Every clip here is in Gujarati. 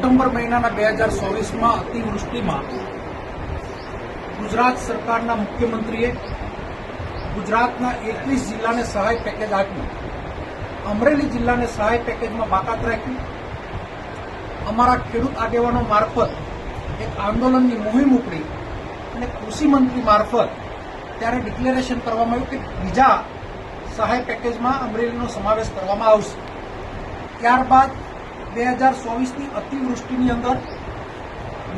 સપ્ટેમ્બર મહિનાના 2024માં અતિવૃષ્ટિમાં ગુજરાત સરકારના મુખ્યમંત્રીએ ગુજરાતના 21 જિલ્લાને સહાય પેકેજ આપ્યું. અમરેલી જિલ્લાને સહાય પેકેજમાં બાકાત રાખ્યું. અમારા ખેડૂત આગેવાનો મારફત એક આંદોલનની મુહિમ ઉપડી અને કૃષિ મંત્રી મારફત ત્યારે ડિક્લેરેશન કરવામાં આવ્યું કે બીજા સહાય પેકેજમાં અમરેલીનો સમાવેશ કરવામાં આવશે. ત્યારબાદ 2024ની અતિવૃષ્ટિની અંદર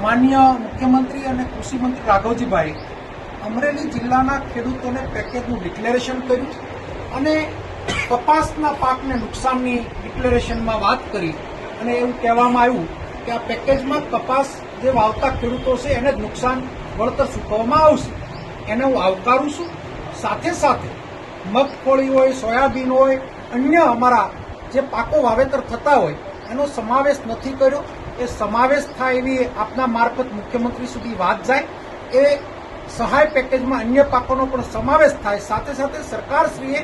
માન્ય મુખ્યમંત્રી અને કૃષિ મંત્રી રાઘવજીભાઈ અમરેલી જિલ્લાના ખેડૂતોને પેકેજનું ડિક્લેરેશન કર્યું અને કપાસના પાકને નુકસાનની ડિક્લેરેશનમાં વાત કરી અને એવું કહેવામાં આવ્યું કે આ પેકેજમાં કપાસ જે વાવતા ખેડૂતો છે એને જ નુકસાન વળતર ચૂકવવામાં આવશે. એને હું આવકારું છું. સાથે સાથે મગફળી હોય, સોયાબીન હોય, અન્ય અમારા જે પાકો વાવેતર થતા હોય એનો સમાવેશ નથી કર્યો. એ સમાવેશ થાય એવી આપના મારફત મુખ્યમંત્રી સુધી વાત જાય. એ સહાય પેકેજમાં અન્ય પાકોનો પણ સમાવેશ થાય. સાથે સાથે સરકારશ્રીએ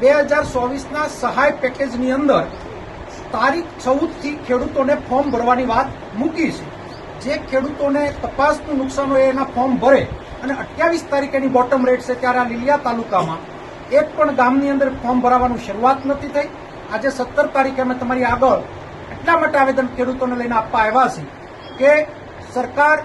2024ના સહાય પેકેજની અંદર તારીખ 14થી ખેડૂતોને ફોર્મ ભરવાની વાત મૂકી છે. જે ખેડૂતોને કપાસનું નુકસાન હોય એના ફોર્મ ભરે અને 28 તારીખેની બોટમ રેટ છે. ત્યારે આ લીલિયા તાલુકામાં એક પણ ગામની અંદર ફોર્મ ભરાવાનું શરૂઆત નથી થઈ. આજે 17 તારીખે અમે તમારી આગળ એટલા માટે આવેદન ખેડૂતોને લઈને આપવા આવ્યા છે કે સરકાર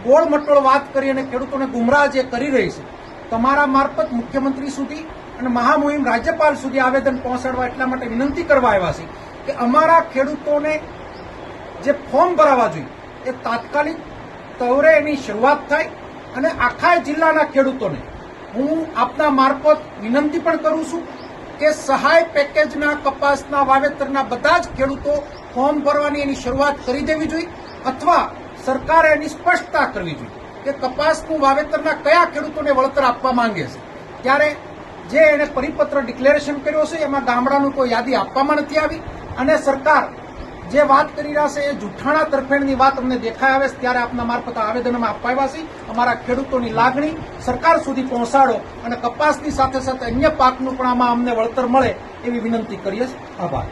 ગોળ મટોળ વાત કરી અને ખેડૂતોને ગુમરાહ જે કરી રહી છે, તમારા મારફત મુખ્યમંત્રી સુધી અને મહામુહિમ રાજ્યપાલ સુધી આવેદન પહોંચાડવા એટલા માટે વિનંતી કરવા આવ્યા છે કે અમારા ખેડૂતોને જે ફોર્મ ભરાવા જોઈએ એ તાત્કાલિક તવરે એની શરૂઆત થાય. અને આખા જિલ્લાના ખેડૂતોને હું આપના મારફત વિનંતી પણ કરું છું કે સહાય પેકેજના કપાસના વાવેતરના બધા જ ખેડૂતો ફોર્મ ભરવાની એની શરૂઆત કરી દેવી જોઈએ અથવા સરકારે એની સ્પષ્ટતા કરવી જોઈએ કે કપાસનું વાવેતરના કયા ખેડૂતોને વળતર આપવા માંગે છે. ત્યારે જે એને પરિપત્ર ડિક્લેરેશન કર્યો છે એમાં ગામડાનું કોઈ યાદી આપવામાં નથી આવી અને સરકાર જે વાત કરી રહ્યા છે એ જૂઠાણા તરફેણની વાત અમને દેખાઈ આવે છે. ત્યારે આપના મારફત આવેદનમાં આપવા આવ્યા છે. અમારા ખેડૂતોની લાગણી સરકાર સુધી પહોંચાડો અને કપાસની સાથે સાથે અન્ય પાકનું પણ આમાં અમને વળતર મળે એવી વિનંતી કરીએ છીએ. આભાર.